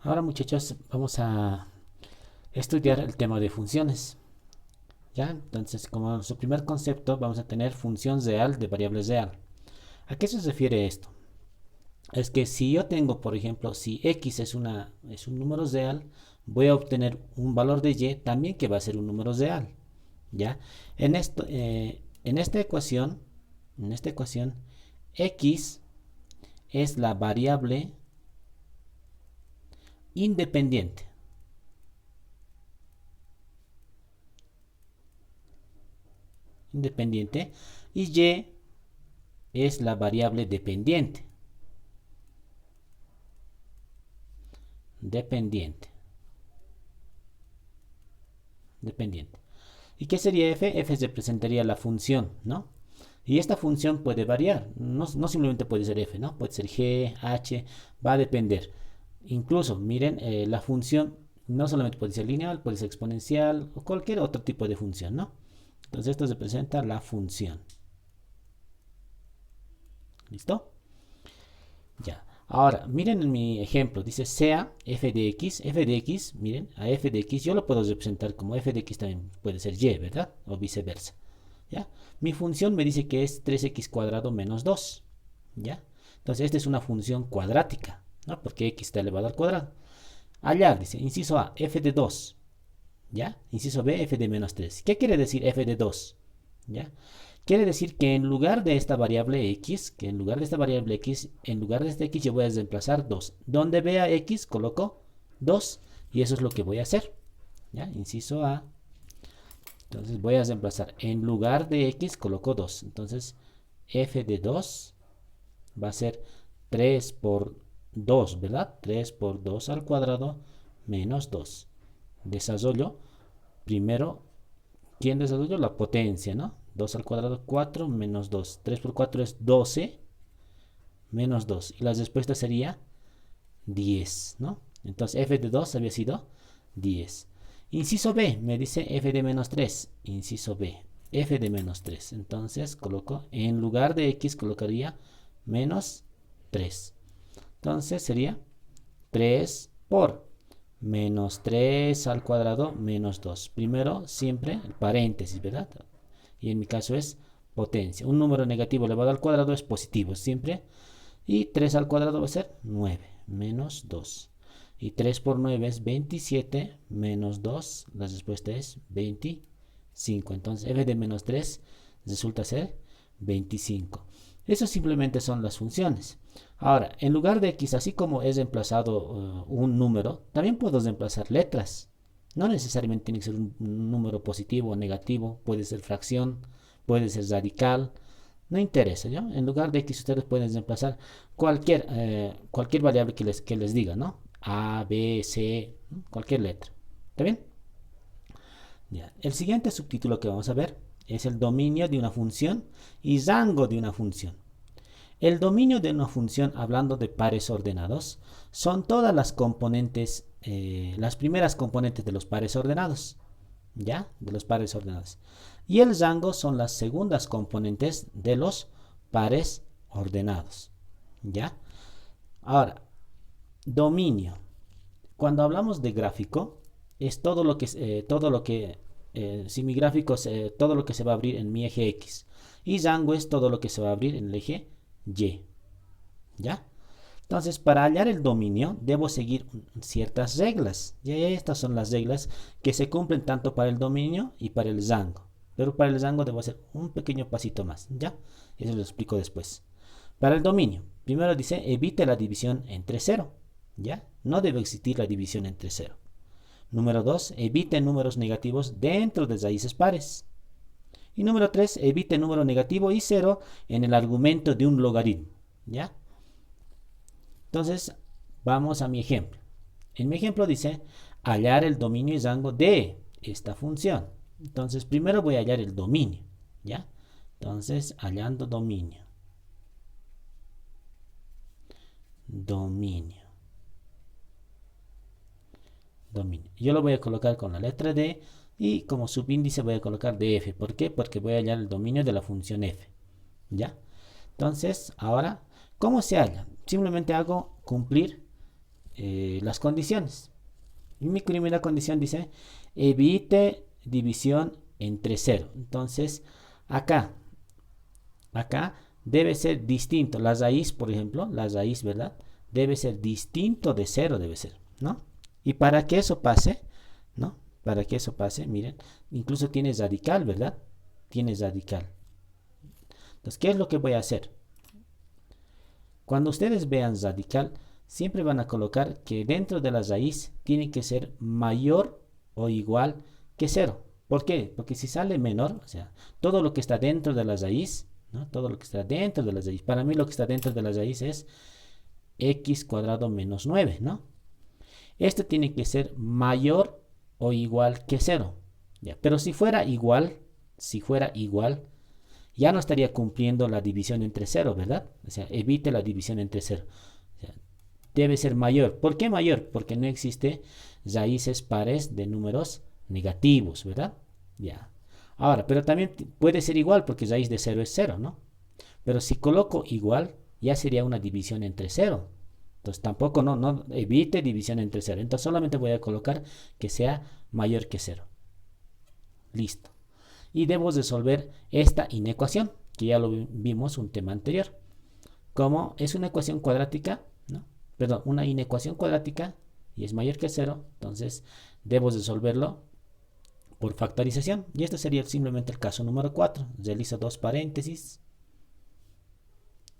Ahora muchachos, vamos a estudiar el tema de funciones. ¿Ya? Entonces, como su primer concepto, vamos a tener función real de variable real. ¿A qué se refiere esto? Es que si yo tengo, por ejemplo, si x es un número real, voy a obtener un valor de y también que va a ser un número real. ¿Ya? En esta ecuación, x es la variable independiente. Independiente y y es la variable dependiente. Dependiente. Dependiente. ¿Y qué sería f? F representaría la función, ¿no? Y esta función puede variar. No simplemente puede ser f, ¿no? Puede ser g, h, va a depender. Incluso, miren, la función no solamente puede ser lineal, puede ser exponencial o cualquier otro tipo de función, ¿no? Entonces esto representa la función. ¿Listo? Ya. Ahora, miren en mi ejemplo, dice sea f de x, miren, a f de x yo lo puedo representar como f de x también puede ser y, ¿verdad? O viceversa, ¿ya? Mi función me dice que es 3x cuadrado menos 2, ¿ya? Entonces, esta es una función cuadrática, ¿no? Porque x está elevado al cuadrado. Hallar, dice, inciso A, f de 2, ¿ya? Inciso B, f de menos 3. ¿Qué quiere decir f de 2? ¿Ya? Quiere decir que en lugar de esta variable x, en lugar de este x yo voy a reemplazar 2. Donde vea x coloco 2 y eso es lo que voy a hacer. ¿Ya? Inciso A. Entonces voy a reemplazar, en lugar de x coloco 2. Entonces f de 2 va a ser 3 por 2, ¿verdad? 3 por 2 al cuadrado menos 2. Desarrollo primero. ¿Quién desarrolló? La potencia, ¿no? 2 al cuadrado, 4 menos 2. 3 por 4 es 12 menos 2. Y la respuesta sería 10, ¿no? Entonces f de 2 había sido 10. Inciso B, me dice f de menos 3. Inciso B, f de menos 3. Entonces coloco, en lugar de x colocaría menos 3. Entonces sería 3 por menos 3 al cuadrado menos 2. Primero siempre el paréntesis, ¿verdad? Y en mi caso es potencia. Un número negativo elevado al cuadrado es positivo siempre. Y 3 al cuadrado va a ser 9 menos 2. Y 3 por 9 es 27 menos 2. La respuesta es 25. Entonces f de menos 3 resulta ser 25. Eso simplemente son las funciones. Ahora, en lugar de x, así como he reemplazado un número, también puedo reemplazar letras. No necesariamente tiene que ser un número positivo o negativo, puede ser fracción, puede ser radical, no interesa, ¿ya? En lugar de x ustedes pueden reemplazar cualquier variable que les diga, ¿no? A, B, C, cualquier letra. ¿Está bien? Ya. El siguiente subtítulo que vamos a ver es el dominio de una función y rango de una función. El dominio de una función, hablando de pares ordenados, son todas las componentes, las primeras componentes de los pares ordenados, ¿ya? De los pares ordenados. Y el rango son las segundas componentes de los pares ordenados, ¿ya? Ahora, dominio. Cuando hablamos de gráfico, es si mi gráfico es todo lo que se va a abrir en mi eje X. Y rango es todo lo que se va a abrir en el eje Y, ¿ya? Entonces, para hallar el dominio, debo seguir ciertas reglas. Y estas son las reglas que se cumplen tanto para el dominio y para el rango. Pero para el rango debo hacer un pequeño pasito más, ¿ya? Eso lo explico después. Para el dominio, primero dice, evite la división entre cero, ¿ya? No debe existir la división entre cero. Número 2, evite números negativos dentro de raíces pares. Y número 3, evite número negativo y cero en el argumento de un logaritmo, ¿ya? Entonces, vamos a mi ejemplo. En mi ejemplo dice hallar el dominio y rango de esta función. Entonces, primero voy a hallar el dominio, ¿ya? Entonces, hallando dominio. Dominio. Dominio. Yo lo voy a colocar con la letra D y como subíndice voy a colocar df. ¿Por qué? Porque voy a hallar el dominio de la función f, ¿ya? Entonces, ahora, ¿cómo se halla? Simplemente hago cumplir las condiciones. Y mi primera condición dice, evite división entre 0. Entonces, acá debe ser distinto. La raíz, por ejemplo, la raíz, ¿verdad? Debe ser distinto de 0, debe ser, ¿no? Y para que eso pase, ¿no? Para que eso pase, miren, incluso tiene radical, ¿verdad? Tiene radical. Entonces, ¿qué es lo que voy a hacer? Cuando ustedes vean radical, siempre van a colocar que dentro de la raíz tiene que ser mayor o igual que 0. ¿Por qué? Porque si sale menor, o sea, todo lo que está dentro de la raíz, ¿no? Todo lo que está dentro de la raíz, para mí lo que está dentro de la raíz es x cuadrado menos 9, ¿no? Esto tiene que ser mayor o igual que 0. ¿Ya? Pero si fuera igual, ya no estaría cumpliendo la división entre 0, ¿verdad? O sea, evite la división entre 0. O sea, debe ser mayor. ¿Por qué mayor? Porque no existe raíces pares de números negativos, ¿verdad? Ya. Ahora, pero también puede ser igual porque raíz de 0 es 0, ¿no? Pero si coloco igual, ya sería una división entre 0. Entonces tampoco no evite división entre 0. Entonces solamente voy a colocar que sea mayor que 0. Listo. Y debo resolver esta inecuación, que ya lo vimos un tema anterior. Como es una ecuación cuadrática, ¿no? Perdón, una inecuación cuadrática y es mayor que 0, entonces debo resolverlo por factorización. Y este sería simplemente el caso número 4. Realizo dos paréntesis.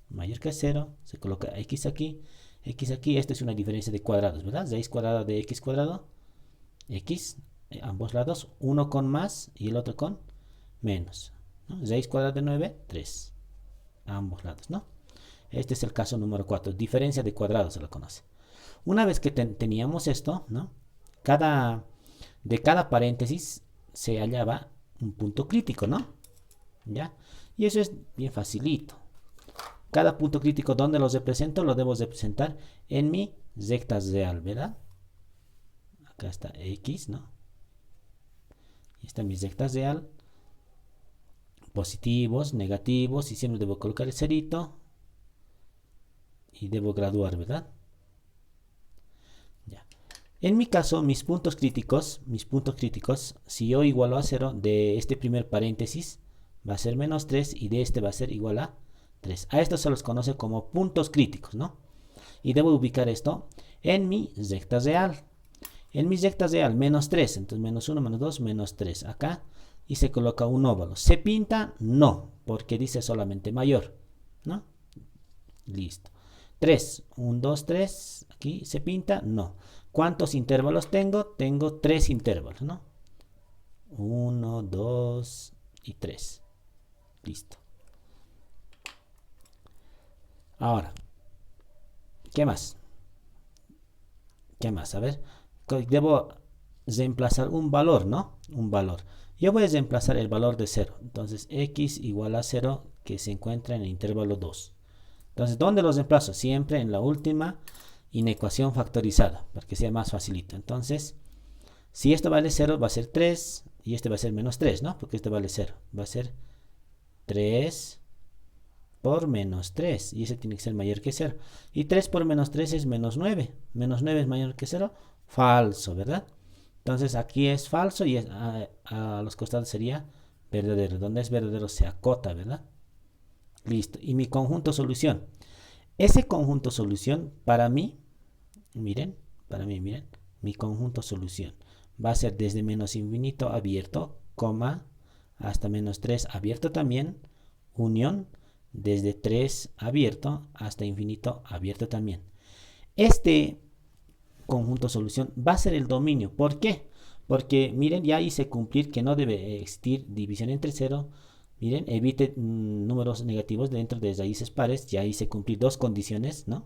Mayor que 0, se coloca x aquí. Esta es una diferencia de cuadrados, ¿verdad? Raíz cuadrada de x cuadrado, x, ambos lados, uno con más y el otro con menos, ¿no? Raíz cuadrada de 9, 3, a ambos lados, ¿no? Este es el caso número 4, diferencia de cuadrados se lo conoce. Una vez que teníamos esto, ¿no? De cada paréntesis se hallaba un punto crítico, ¿no? ¿Ya? Y eso es bien facilito. Cada punto crítico, ¿dónde los represento? Lo debo representar en mi recta real, ¿verdad? Acá está x, ¿no? Y está mi recta real. Positivos, negativos, y siempre debo colocar el cerito. Y debo graduar, ¿verdad? Ya. En mi caso, mis puntos críticos, si yo igualo a 0, de este primer paréntesis va a ser menos 3 y de este va a ser igual a 3. A estos se los conoce como puntos críticos, ¿no? Y debo ubicar esto en mi recta real. En mi recta real, menos 3. Entonces, menos 1, menos 2, menos 3. Acá. Y se coloca un óvalo. ¿Se pinta? No, porque dice solamente mayor, ¿no? Listo. 3. 1, 2, 3. Aquí se pinta. No. ¿Cuántos intervalos tengo? Tengo 3 intervalos, ¿no? 1, 2 y 3. Listo. Ahora, ¿qué más? ¿Qué más? A ver, debo reemplazar un valor, ¿no? Un valor. Yo voy a reemplazar el valor de 0. Entonces, x igual a 0 que se encuentra en el intervalo 2. Entonces, ¿dónde los reemplazo? Siempre en la última inecuación factorizada, para que sea más facilito. Entonces, si esto vale 0, va a ser 3, y este va a ser menos 3, ¿no? Porque este vale 0. Va a ser 3 por menos 3, y ese tiene que ser mayor que 0. Y 3 por menos 3 es menos 9. Menos 9 es mayor que 0. Falso, ¿verdad? Entonces aquí es falso y a los costados sería verdadero. Donde es verdadero se acota, ¿verdad? Listo. Y mi conjunto solución. Ese conjunto solución para mí, miren, mi conjunto solución va a ser desde menos infinito abierto, coma, hasta menos 3 abierto también, unión, desde 3 abierto hasta infinito abierto también. Este conjunto solución va a ser el dominio. ¿Por qué? Porque miren, ya hice cumplir que no debe existir división entre 0. Miren, evite números negativos dentro de raíces pares. Ya hice cumplir dos condiciones, ¿no?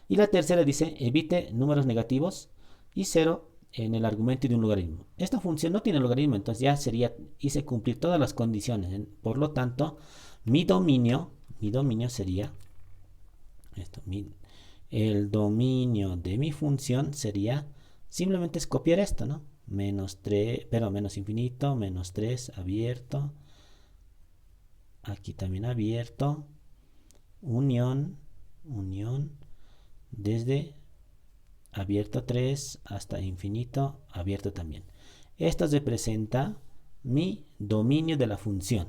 Y la tercera dice, evite números negativos y 0 en el argumento de un logaritmo. Esta función no tiene logaritmo, entonces ya hice cumplir todas las condiciones. Por lo tanto, mi dominio sería esto, el dominio de mi función sería simplemente es copiar esto, ¿no? Menos 3, pero menos infinito, menos 3 abierto, aquí también abierto, unión, desde abierto 3, hasta infinito, abierto también. Esto representa mi dominio de la función.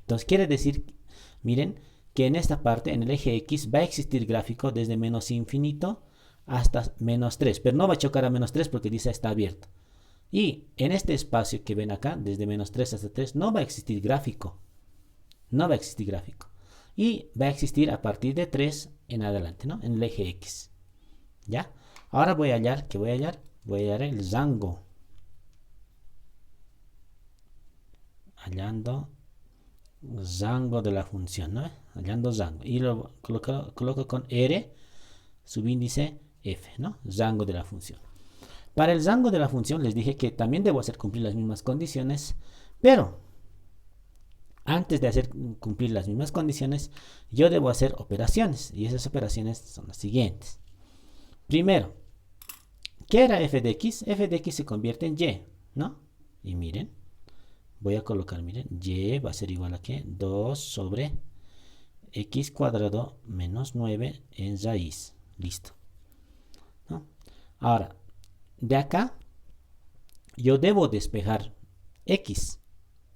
Entonces quiere decir, miren, que en esta parte, en el eje X, va a existir gráfico desde menos infinito hasta menos 3, pero no va a chocar a menos 3 porque dice está abierto. Y en este espacio que ven acá, desde menos 3 hasta 3, no va a existir gráfico. No va a existir gráfico. Y va a existir a partir de 3 en adelante, ¿no? En el eje X. ¿Ya? Ahora voy a hallar, ¿qué voy a hallar? Voy a hallar el rango. Hallando rango de la función, ¿no? Hallando rango. Y lo coloco con R, subíndice F, ¿no? Rango de la función. Para el rango de la función les dije que también debo hacer cumplir las mismas condiciones, pero antes de hacer cumplir las mismas condiciones, yo debo hacer operaciones, y esas operaciones son las siguientes. Primero, ¿qué era f de x? F de x se convierte en y, ¿no? Y miren, voy a colocar, miren, y va a ser igual a ¿qué? 2 sobre x cuadrado menos 9 en raíz. Listo, ¿no? Ahora, de acá, yo debo despejar x,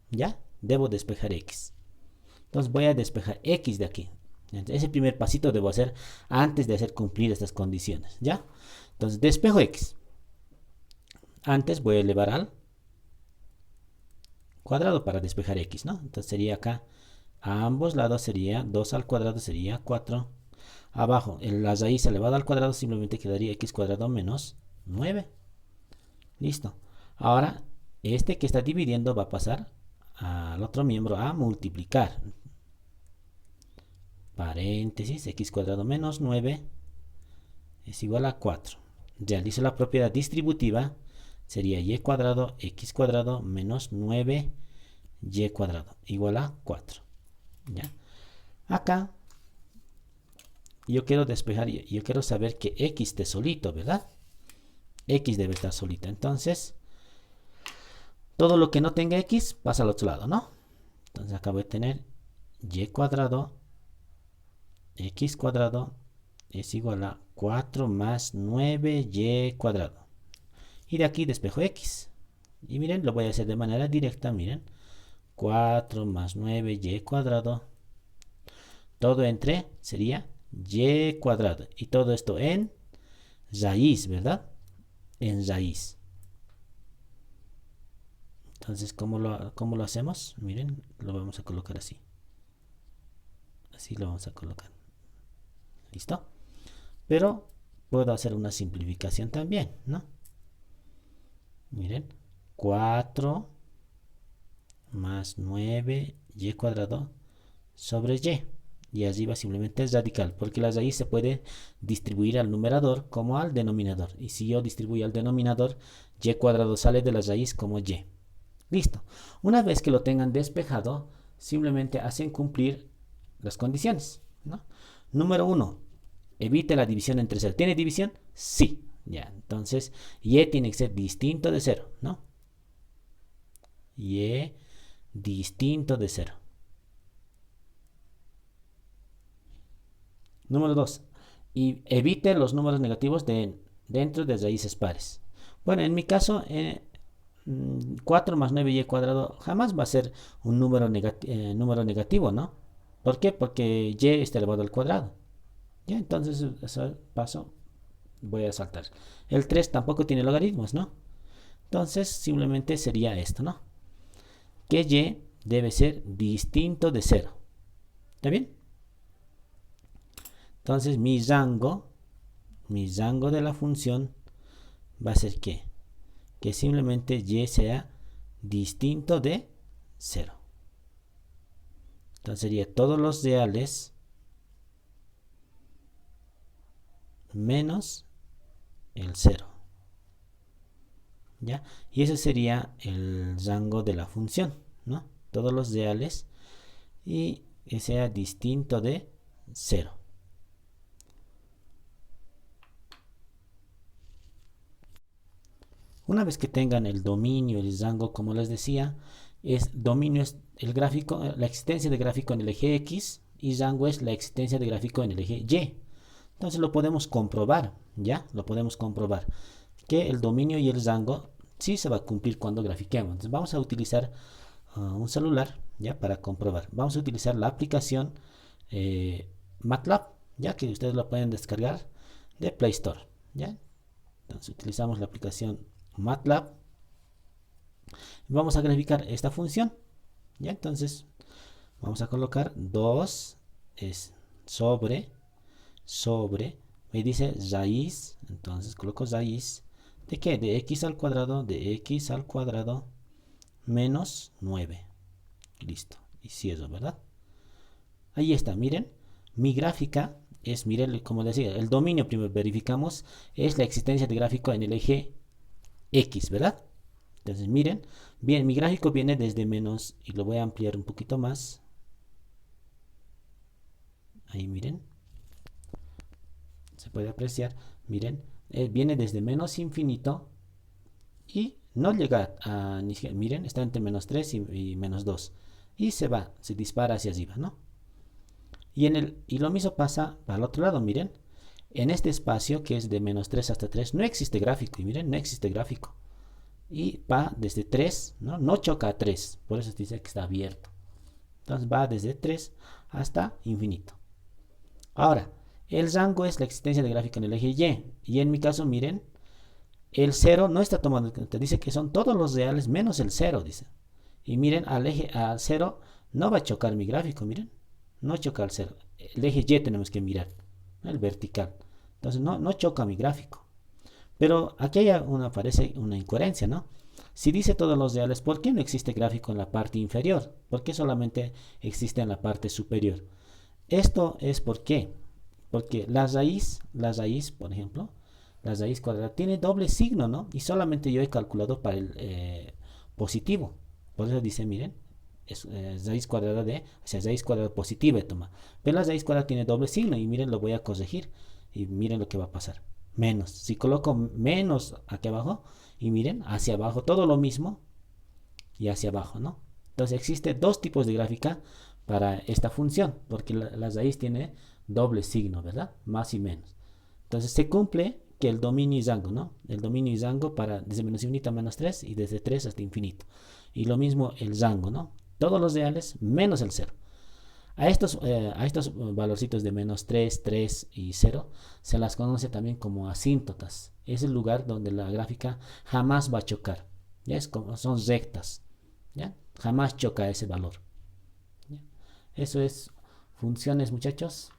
¿ya? Debo despejar x. Entonces voy a despejar x de aquí. Ese primer pasito debo hacer antes de hacer cumplir estas condiciones, ¿ya? Entonces despejo x. Antes voy a elevar al cuadrado para despejar x, ¿no? Entonces sería acá, a ambos lados sería 2 al cuadrado, sería 4. Abajo, en la raíz elevada al cuadrado simplemente quedaría x cuadrado menos 9. Listo. Ahora, este que está dividiendo va a pasar al otro miembro a multiplicar. Paréntesis, x cuadrado menos 9 es igual a 4. Realizo la propiedad distributiva, sería y cuadrado, x cuadrado menos 9 y cuadrado igual a 4. ¿Ya? Acá yo quiero despejar, yo quiero saber que x esté solito, ¿verdad? X debe estar solita. Entonces, todo lo que no tenga x pasa al otro lado, ¿no? Entonces acá voy a tener y cuadrado, x cuadrado es igual a 4 más 9y cuadrado. Y de aquí despejo x. Y miren, lo voy a hacer de manera directa, miren. 4 más 9y cuadrado. Todo entre sería y cuadrado. Y todo esto en raíz, ¿verdad? En raíz. Entonces, ¿cómo lo hacemos? Miren, lo vamos a colocar así. Así lo vamos a colocar. ¿Listo? Pero puedo hacer una simplificación también, ¿no? Miren, 4 más 9y cuadrado sobre y. Y arriba simplemente es radical, porque la raíz se puede distribuir al numerador como al denominador. Y si yo distribuyo al denominador, y cuadrado sale de la raíz como y. Listo. Una vez que lo tengan despejado, simplemente hacen cumplir las condiciones, ¿no? Número 1. Evite la división entre 0. ¿Tiene división? Sí. Ya, entonces, y tiene que ser distinto de 0, ¿no? Y distinto de 0. Número 2. Y evite los números negativos dentro de raíces pares. Bueno, en mi caso, 4 más 9y cuadrado jamás va a ser un número negativo, ¿no? ¿Por qué? Porque y está elevado al cuadrado. Ya, entonces ese paso voy a saltar. El 3 tampoco tiene logaritmos, ¿no? Entonces simplemente sería esto, ¿no? Que y debe ser distinto de 0. ¿Está bien? Entonces mi rango de la función va a ser ¿qué? Que simplemente y sea distinto de 0. Entonces sería todos los reales menos el 0. ¿Ya? Y ese sería el rango de la función, ¿no? Todos los reales y que sea distinto de 0. Una vez que tengan el dominio, el rango, como les decía, dominio es el gráfico, la existencia de gráfico en el eje X, y rango es la existencia de gráfico en el eje Y. Entonces lo podemos comprobar, ¿ya? Lo podemos comprobar que el dominio y el rango sí se va a cumplir cuando grafiquemos. Entonces vamos a utilizar un celular, ¿ya? Para comprobar. Vamos a utilizar la aplicación MATLAB, ya que ustedes lo pueden descargar de Play Store, ¿ya? Entonces utilizamos la aplicación MATLAB. Vamos a graficar esta función, ¿ya? Entonces vamos a colocar 2 es sobre, me dice raíz, entonces coloco raíz, ¿de qué? De x al cuadrado, menos 9. Listo, y cierro, ¿verdad? Ahí está, miren, mi gráfica es, miren, como decía, el dominio primero verificamos, es la existencia de gráfico en el eje X, ¿verdad? Entonces miren, bien, mi gráfico viene desde menos, y lo voy a ampliar un poquito más. Ahí miren, se puede apreciar, miren, viene desde menos infinito y no llega a, miren, está entre menos 3 y menos 2 y se dispara hacia arriba, ¿no? Y lo mismo pasa para el otro lado, miren, en este espacio que es de menos 3 hasta 3 no existe gráfico, y miren, no existe gráfico, y va desde 3, no choca a 3, por eso se dice que está abierto, entonces va desde 3 hasta infinito. Ahora, el rango es la existencia de gráfico en el eje Y. Y en mi caso, miren, el 0 no está tomando en cuenta. Dice que son todos los reales menos el 0, dice. Y miren, al 0 no va a chocar mi gráfico, miren. No choca al 0. El eje Y tenemos que mirar, ¿no? El vertical. Entonces no choca mi gráfico. Pero aquí aparece una incoherencia, ¿no? Si dice todos los reales, ¿por qué no existe gráfico en la parte inferior? ¿Por qué solamente existe en la parte superior? Esto es porque la raíz, por ejemplo, la raíz cuadrada tiene doble signo, ¿no? Y solamente yo he calculado para el positivo. Por eso dice, miren, es raíz cuadrada raíz cuadrada positiva toma. Pero la raíz cuadrada tiene doble signo y miren, lo voy a corregir y miren lo que va a pasar. Menos. Si coloco menos aquí abajo y miren, hacia abajo todo lo mismo y hacia abajo, ¿no? Entonces existe dos tipos de gráfica para esta función, porque la raíz tiene doble signo, ¿verdad? Más y menos. Entonces se cumple que el dominio y rango, ¿no? El dominio y rango para desde menos infinito a menos 3 y desde 3 hasta infinito. Y lo mismo el rango, ¿no? Todos los reales menos el 0. A estos valorcitos de menos 3, 3 y 0 se las conoce también como asíntotas. Es el lugar donde la gráfica jamás va a chocar. ¿Ya? Son rectas. ¿Ya? Jamás choca ese valor. ¿Ya? Eso es funciones, muchachos.